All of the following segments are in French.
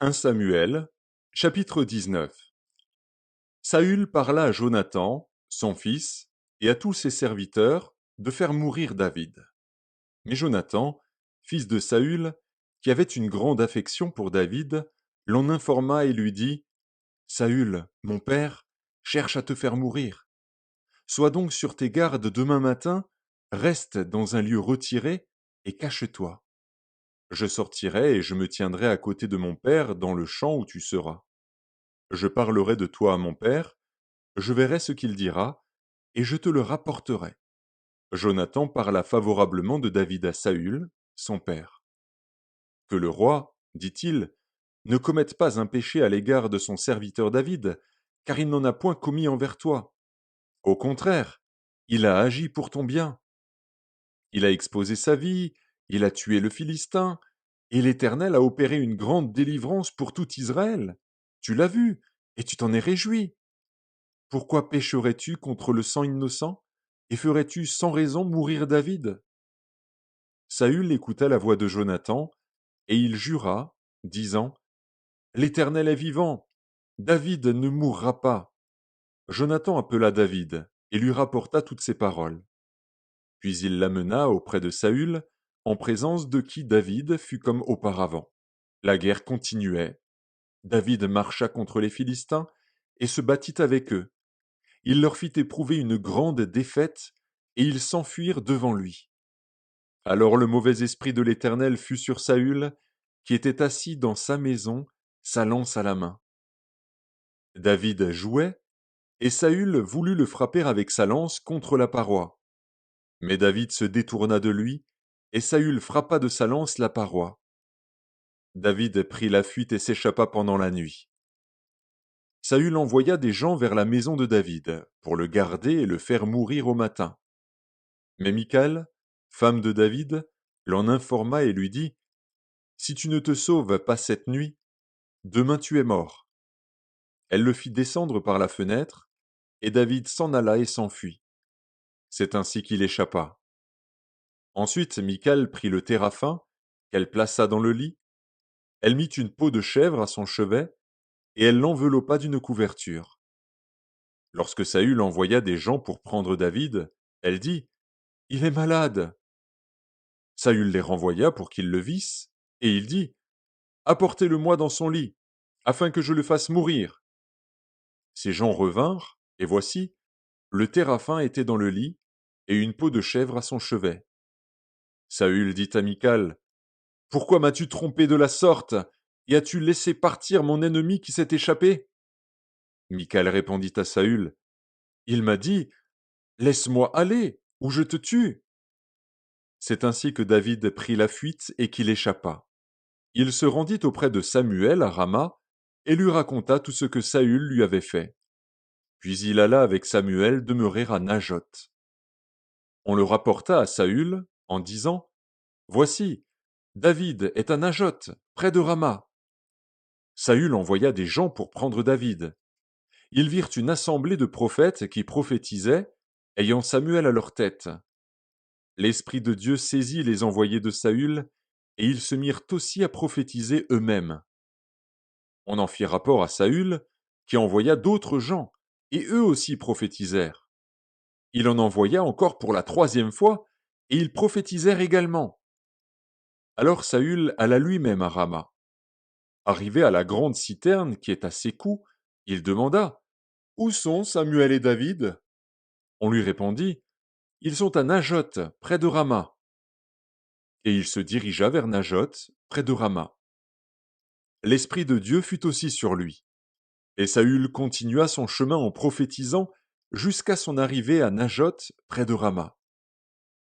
1 Samuel, chapitre 19. Saül parla à Jonathan, son fils, et à tous ses serviteurs de faire mourir David. Mais Jonathan, fils de Saül, qui avait une grande affection pour David, l'en informa et lui dit: Saül, mon père, cherche à te faire mourir. Sois donc sur tes gardes demain matin, reste dans un lieu retiré et cache-toi. Je sortirai et je me tiendrai à côté de mon père dans le champ où tu seras. Je parlerai de toi à mon père, je verrai ce qu'il dira, et je te le rapporterai. Jonathan parla favorablement de David à Saül, son père. Que le roi, dit-il, ne commette pas un péché à l'égard de son serviteur David, car il n'en a point commis envers toi. Au contraire, il a agi pour ton bien. Il a exposé sa vie, il a tué le Philistin, et l'Éternel a opéré une grande délivrance pour tout Israël. Tu l'as vu, et tu t'en es réjoui. Pourquoi pécherais-tu contre le sang innocent, et ferais-tu sans raison mourir David? Saül écouta la voix de Jonathan, et il jura, disant: L'Éternel est vivant, David ne mourra pas. Jonathan appela David, et lui rapporta toutes ces paroles. Puis il l'amena auprès de Saül, en présence de qui David fut comme auparavant. La guerre continuait. David marcha contre les Philistins, et se battit avec eux. Il leur fit éprouver une grande défaite, et ils s'enfuirent devant lui. Alors le mauvais esprit de l'Éternel fut sur Saül, qui était assis dans sa maison, sa lance à la main. David jouait, et Saül voulut le frapper avec sa lance contre la paroi. Mais David se détourna de lui, et Saül frappa de sa lance la paroi. David prit la fuite et s'échappa pendant la nuit. Saül envoya des gens vers la maison de David, pour le garder et le faire mourir au matin. Mais Michal, femme de David, l'en informa et lui dit: Si tu ne te sauves pas cette nuit, demain tu es mort. Elle le fit descendre par la fenêtre, et David s'en alla et s'enfuit. C'est ainsi qu'il échappa. Ensuite Michal prit le téraphin, qu'elle plaça dans le lit, elle mit une peau de chèvre à son chevet, et elle l'enveloppa d'une couverture. Lorsque Saül envoya des gens pour prendre David, elle dit: Il est malade. Saül les renvoya pour qu'ils le vissent, et il dit: Apportez-le-moi dans son lit, afin que je le fasse mourir. Ces gens revinrent, et voici, le téraphin était dans le lit, et une peau de chèvre à son chevet. Saül dit à Michal: Pourquoi m'as-tu trompé de la sorte, et as-tu laissé partir mon ennemi qui s'est échappé? Michal répondit à Saül: Il m'a dit: Laisse-moi aller, ou je te tue. C'est ainsi que David prit la fuite et qu'il échappa. Il se rendit auprès de Samuel à Rama, et lui raconta tout ce que Saül lui avait fait. Puis il alla avec Samuel demeurer à Najoth. On le rapporta à Saül, en disant: Voici, David est à Najoth, près de Rama. Saül envoya des gens pour prendre David. Ils virent une assemblée de prophètes qui prophétisaient, ayant Samuel à leur tête. L'Esprit de Dieu saisit les envoyés de Saül, et ils se mirent aussi à prophétiser eux-mêmes. On en fit rapport à Saül, qui envoya d'autres gens, et eux aussi prophétisèrent. Il en envoya encore pour la troisième fois, et ils prophétisèrent également. Alors Saül alla lui-même à Rama. Arrivé à la grande citerne qui est à Sécou, il demanda: Où sont Samuel et David? On lui répondit: Ils sont à Najoth, près de Rama. Et il se dirigea vers Najoth, près de Rama. L'Esprit de Dieu fut aussi sur lui. Et Saül continua son chemin en prophétisant jusqu'à son arrivée à Najoth, près de Rama.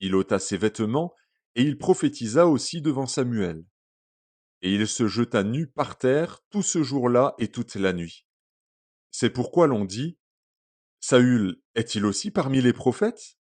Il ôta ses vêtements, et il prophétisa aussi devant Samuel. Et il se jeta nu par terre tout ce jour-là et toute la nuit. C'est pourquoi l'on dit: Saül est-il aussi parmi les prophètes?